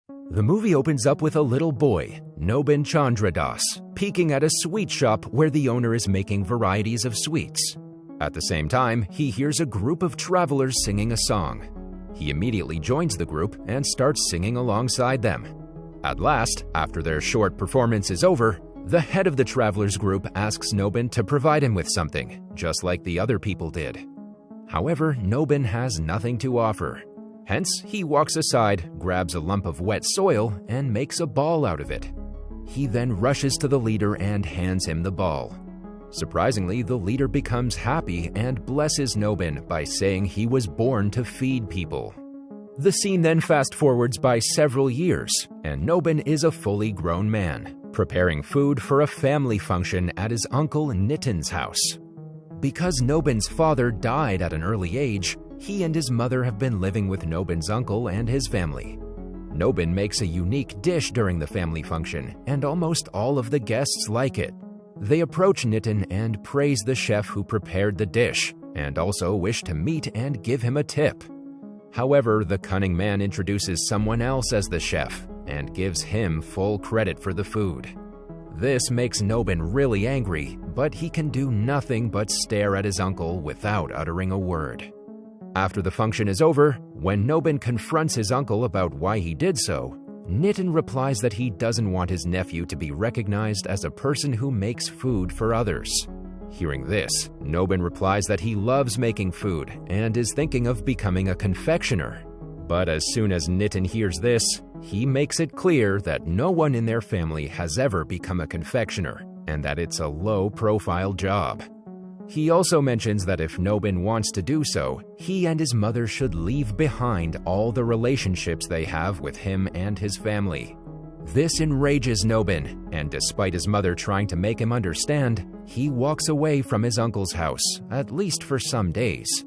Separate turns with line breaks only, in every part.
The movie opens up with a little boy, Nobin Chandradas, peeking at a sweet shop where the owner is making varieties of sweets. At the same time, he hears a group of travelers singing a song. He immediately joins the group and starts singing alongside them. At last, after their short performance is over, the head of the travelers group asks Nobin to provide him with something, just like the other people did. However, Nobin has nothing to offer. Hence, he walks aside, grabs a lump of wet soil, and makes a ball out of it. He then rushes to the leader and hands him the ball. Surprisingly, the leader becomes happy and blesses Nobin by saying he was born to feed people. The scene then fast-forwards by several years, and Nobin is a fully grown man, preparing food for a family function at his uncle Nitin's house. Because Nobin's father died at an early age, he and his mother have been living with Nobin's uncle and his family. Nobin makes a unique dish during the family function, and almost all of the guests like it. They approach Nitin and praise the chef who prepared the dish, and also wish to meet and give him a tip. However, the cunning man introduces someone else as the chef, and gives him full credit for the food. This makes Nobin really angry, but he can do nothing but stare at his uncle without uttering a word. After the function is over, when Nobin confronts his uncle about why he did so, Nitin replies that he doesn't want his nephew to be recognized as a person who makes food for others. Hearing this, Nobin replies that he loves making food and is thinking of becoming a confectioner. But as soon as Nitin hears this, he makes it clear that no one in their family has ever become a confectioner and that it's a low-profile job. He also mentions that if Nobin wants to do so, he and his mother should leave behind all the relationships they have with him and his family. This enrages Nobin, and despite his mother trying to make him understand, he walks away from his uncle's house, at least for some days.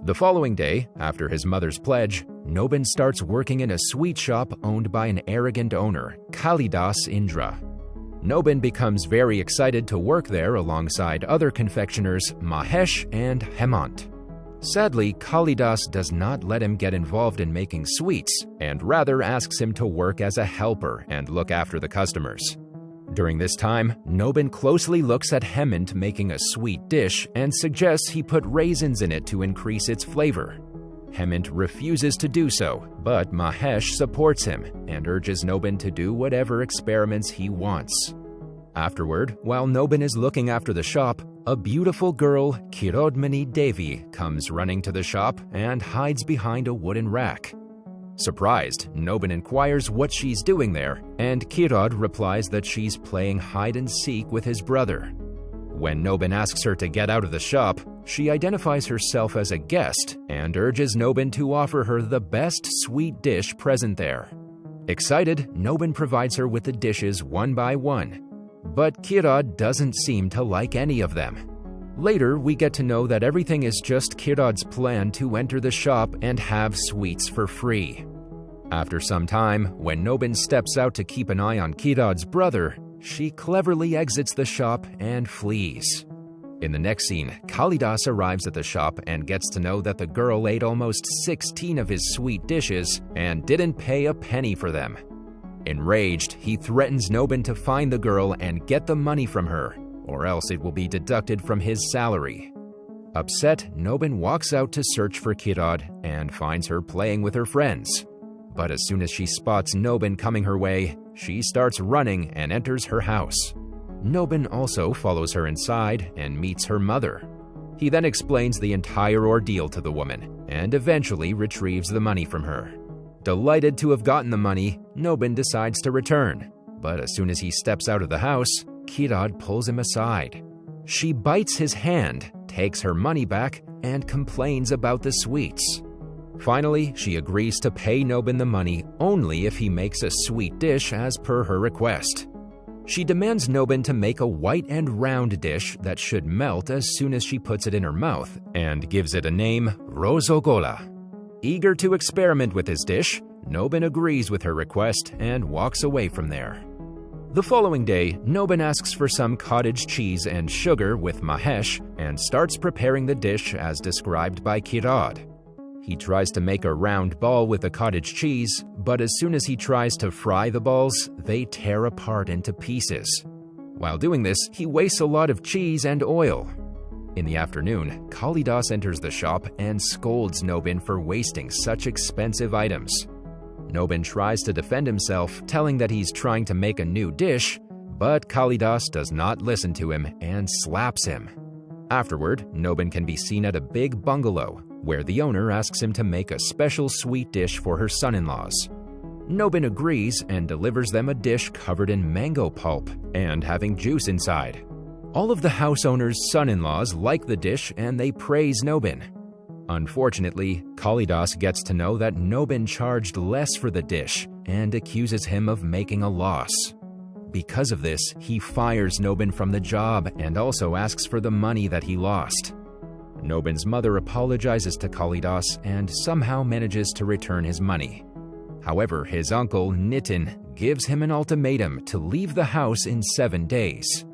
The following day, after his mother's pledge, Nobin starts working in a sweet shop owned by an arrogant owner, Kalidas Indra. Nobin becomes very excited to work there alongside other confectioners Mahesh and Hemant. Sadly, Kalidas does not let him get involved in making sweets, and rather asks him to work as a helper and look after the customers. During this time, Nobin closely looks at Hemant making a sweet dish and suggests he put raisins in it to increase its flavor. Hemant refuses to do so, but Mahesh supports him and urges Nobin to do whatever experiments he wants. Afterward, while Nobin is looking after the shop, a beautiful girl, Kirodmani Devi, comes running to the shop and hides behind a wooden rack. Surprised, Nobin inquires what she's doing there, and Kirod replies that she's playing hide-and-seek with his brother. When Nobin asks her to get out of the shop, she identifies herself as a guest and urges Nobin to offer her the best sweet dish present there. Excited, Nobin provides her with the dishes one by one. But Kirod doesn't seem to like any of them. Later, we get to know that everything is just Kirod's plan to enter the shop and have sweets for free. After some time, when Nobin steps out to keep an eye on Kirod's brother, she cleverly exits the shop and flees. In the next scene, Kalidas arrives at the shop and gets to know that the girl ate almost 16 of his sweet dishes and didn't pay a penny for them. Enraged, he threatens Nobin to find the girl and get the money from her, or else it will be deducted from his salary. Upset, Nobin walks out to search for Kirod and finds her playing with her friends. But as soon as she spots Nobin coming her way, she starts running and enters her house. Nobin also follows her inside and meets her mother. He then explains the entire ordeal to the woman and eventually retrieves the money from her. Delighted to have gotten the money, Nobin decides to return, but as soon as he steps out of the house, Kirod pulls him aside. She bites his hand, takes her money back, and complains about the sweets. Finally, she agrees to pay Nobin the money only if he makes a sweet dish as per her request. She demands Nobin to make a white and round dish that should melt as soon as she puts it in her mouth, and gives it a name, Rosogola. Eager to experiment with his dish, Nobin agrees with her request and walks away from there. The following day, Nobin asks for some cottage cheese and sugar with Mahesh and starts preparing the dish as described by Kirod. He tries to make a round ball with a cottage cheese, but as soon as he tries to fry the balls, they tear apart into pieces. While doing this, he wastes a lot of cheese and oil. In the afternoon, Kalidas enters the shop and scolds Nobin for wasting such expensive items. Nobin tries to defend himself, telling that he's trying to make a new dish, but Kalidas does not listen to him and slaps him. Afterward, Nobin can be seen at a big bungalow, where the owner asks him to make a special sweet dish for her son-in-laws. Nobin agrees and delivers them a dish covered in mango pulp and having juice inside. All of the house owner's son-in-laws like the dish and they praise Nobin. Unfortunately, Kalidas gets to know that Nobin charged less for the dish and accuses him of making a loss. Because of this, he fires Nobin from the job and also asks for the money that he lost. Nobin's mother apologizes to Kalidas and somehow manages to return his money. However, his uncle, Nitin, gives him an ultimatum to leave the house in 7 days.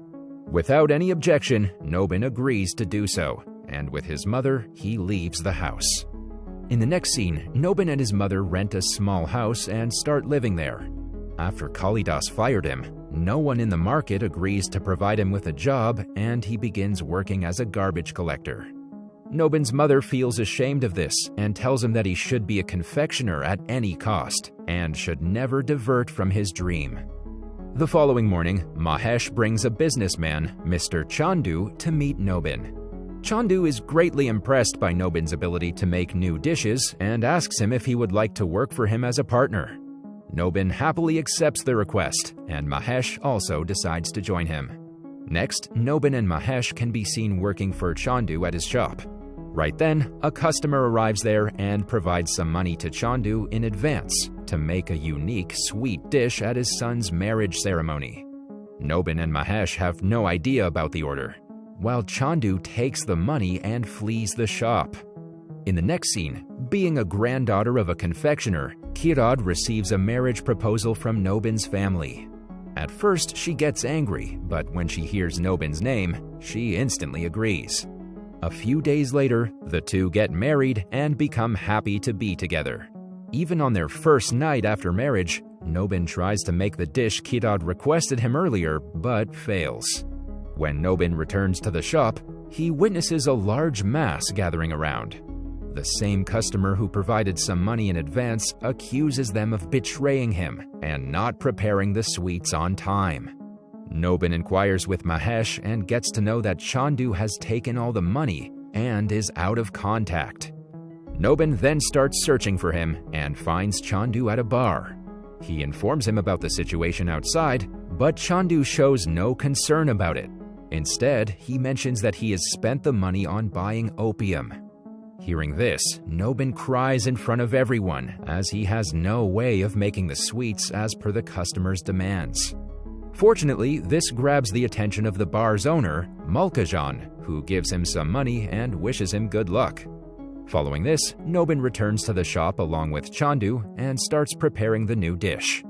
Without any objection, Nobin agrees to do so, and with his mother, he leaves the house. In the next scene, Nobin and his mother rent a small house and start living there. After Kalidas fired him, no one in the market agrees to provide him with a job, and he begins working as a garbage collector. Nobin's mother feels ashamed of this and tells him that he should be a confectioner at any cost and should never divert from his dream. The following morning, Mahesh brings a businessman, Mr. Chandu, to meet Nobin. Chandu is greatly impressed by Nobin's ability to make new dishes and asks him if he would like to work for him as a partner. Nobin happily accepts the request, and Mahesh also decides to join him. Next, Nobin and Mahesh can be seen working for Chandu at his shop. Right then, a customer arrives there and provides some money to Chandu in advance to make a unique sweet dish at his son's marriage ceremony. Nobin and Mahesh have no idea about the order, while Chandu takes the money and flees the shop. In the next scene, being a granddaughter of a confectioner, Kirad receives a marriage proposal from Nobin's family. At first, she gets angry, but when she hears Nobin's name, she instantly agrees. A few days later, the two get married and become happy to be together. Even on their first night after marriage, Nobin tries to make the dish Kirad requested him earlier, but fails. When Nobin returns to the shop, he witnesses a large mass gathering around. The same customer who provided some money in advance accuses them of betraying him and not preparing the sweets on time. Nobin inquires with Mahesh and gets to know that Chandu has taken all the money and is out of contact. Nobin then starts searching for him and finds Chandu at a bar. He informs him about the situation outside, but Chandu shows no concern about it. Instead, he mentions that he has spent the money on buying opium. Hearing this, Nobin cries in front of everyone as he has no way of making the sweets as per the customer's demands. Fortunately, this grabs the attention of the bar's owner, Malkajan, who gives him some money and wishes him good luck. Following this, Nobin returns to the shop along with Chandu and starts preparing the new dish.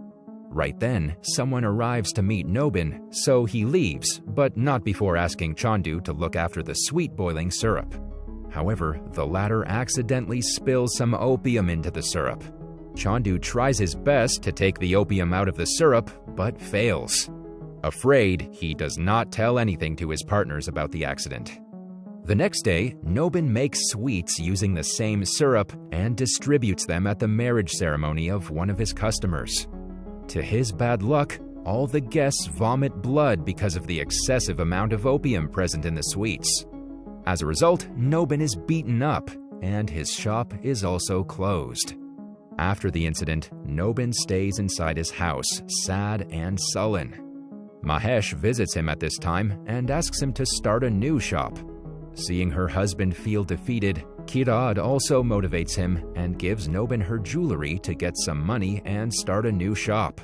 Right then, someone arrives to meet Nobin, so he leaves, but not before asking Chandu to look after the sweet boiling syrup. However, the latter accidentally spills some opium into the syrup. Chandu tries his best to take the opium out of the syrup, but fails. Afraid, he does not tell anything to his partners about the accident. The next day, Nobin makes sweets using the same syrup and distributes them at the marriage ceremony of one of his customers. To his bad luck, all the guests vomit blood because of the excessive amount of opium present in the sweets. As a result, Nobin is beaten up, and his shop is also closed. After the incident, Nobin stays inside his house, sad and sullen. Mahesh visits him at this time and asks him to start a new shop. Seeing her husband feel defeated, Kirad also motivates him and gives Nobin her jewelry to get some money and start a new shop.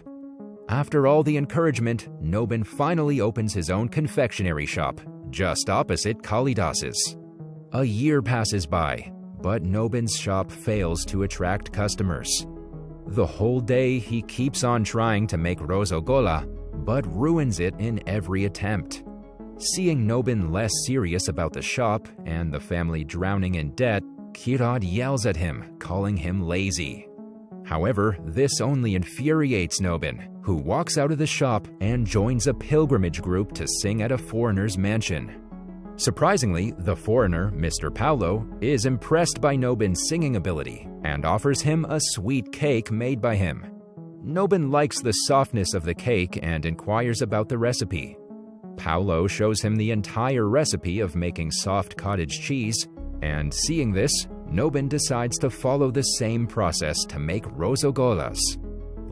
After all the encouragement, Nobin finally opens his own confectionery shop, just opposite Kalidas's. A year passes by, but Nobin's shop fails to attract customers. The whole day he keeps on trying to make rosogola, but ruins it in every attempt. Seeing Nobin less serious about the shop and the family drowning in debt, Kirad yells at him, calling him lazy. However, this only infuriates Nobin, who walks out of the shop and joins a pilgrimage group to sing at a foreigner's mansion. Surprisingly, the foreigner, Mr. Paolo, is impressed by Nobin's singing ability and offers him a sweet cake made by him. Nobin likes the softness of the cake and inquires about the recipe. Paolo shows him the entire recipe of making soft cottage cheese, and seeing this, Nobin decides to follow the same process to make rosogolas.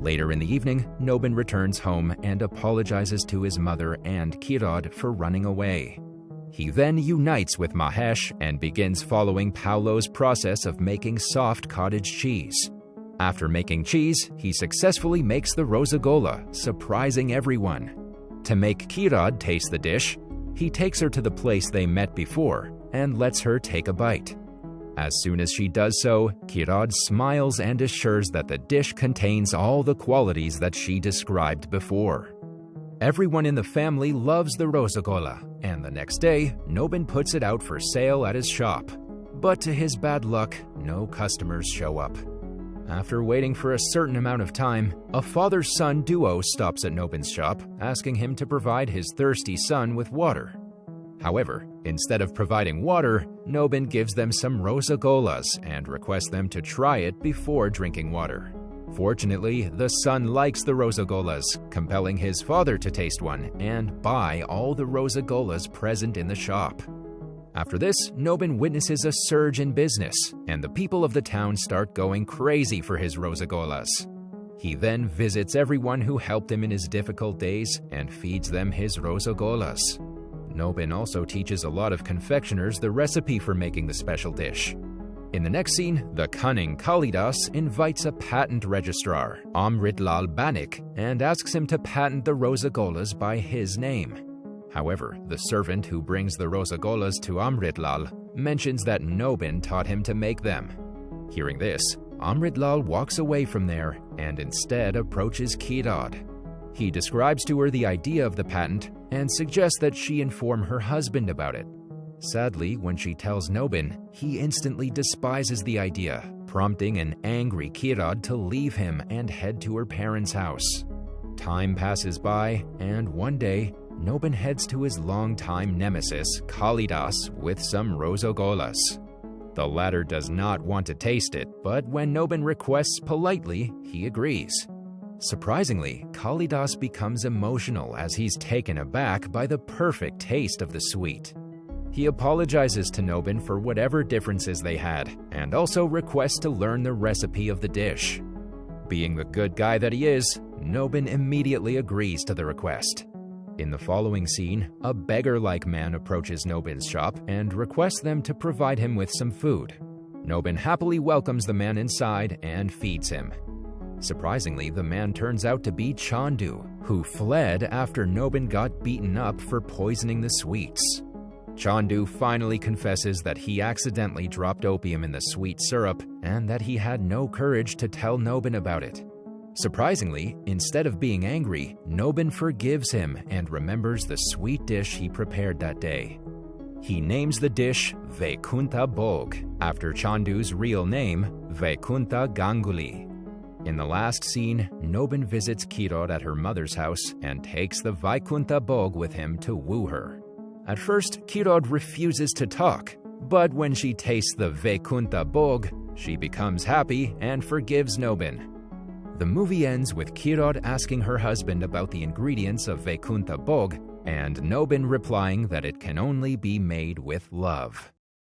Later in the evening, Nobin returns home and apologizes to his mother and Kirad for running away. He then unites with Mahesh and begins following Paolo's process of making soft cottage cheese. After making cheese, he successfully makes the rosagola, surprising everyone. To make Kirad taste the dish, he takes her to the place they met before and lets her take a bite. As soon as she does so, Kirad smiles and assures that the dish contains all the qualities that she described before. Everyone in the family loves the rosagola, and the next day, Nobin puts it out for sale at his shop. But to his bad luck, no customers show up. After waiting for a certain amount of time, a father-son duo stops at Nobin's shop, asking him to provide his thirsty son with water. However, instead of providing water, Nobin gives them some rosagolas and requests them to try it before drinking water. Fortunately, the son likes the rosagolas, compelling his father to taste one and buy all the rosagolas present in the shop. After this, Nobin witnesses a surge in business, and the people of the town start going crazy for his rosagolas. He then visits everyone who helped him in his difficult days and feeds them his rosagolas. Nobin also teaches a lot of confectioners the recipe for making the special dish. In the next scene, the cunning Kalidas invites a patent registrar, Amritlal Banik, and asks him to patent the rosagolas by his name. However, the servant who brings the rosagolas to Amritlal mentions that Nobin taught him to make them. Hearing this, Amritlal walks away from there and instead approaches Kirad. He describes to her the idea of the patent and suggests that she inform her husband about it. Sadly, when she tells Nobin, he instantly despises the idea, prompting an angry Kirad to leave him and head to her parents' house. Time passes by, and one day, Nobin heads to his longtime nemesis, Kalidas, with some rosagolas. The latter does not want to taste it, but when Nobin requests politely, he agrees. Surprisingly, Kalidas becomes emotional as he's taken aback by the perfect taste of the sweet. He apologizes to Nobin for whatever differences they had, and also requests to learn the recipe of the dish. Being the good guy that he is, Nobin immediately agrees to the request. In the following scene, a beggar-like man approaches Nobin's shop and requests them to provide him with some food. Nobin happily welcomes the man inside and feeds him. Surprisingly, the man turns out to be Chandu, who fled after Nobin got beaten up for poisoning the sweets. Chandu finally confesses that he accidentally dropped opium in the sweet syrup and that he had no courage to tell Nobin about it. Surprisingly, instead of being angry, Nobin forgives him and remembers the sweet dish he prepared that day. He names the dish Vaikuntha Bhog, after Chandu's real name, Vaikuntha Ganguly. In the last scene, Nobin visits Kirad at her mother's house and takes the Vaikuntha Bhog with him to woo her. At first, Kirad refuses to talk, but when she tastes the Vaikuntha Bhog, she becomes happy and forgives Nobin. The movie ends with Kirad asking her husband about the ingredients of Vaikuntha Bhog, and Nobin replying that it can only be made with love.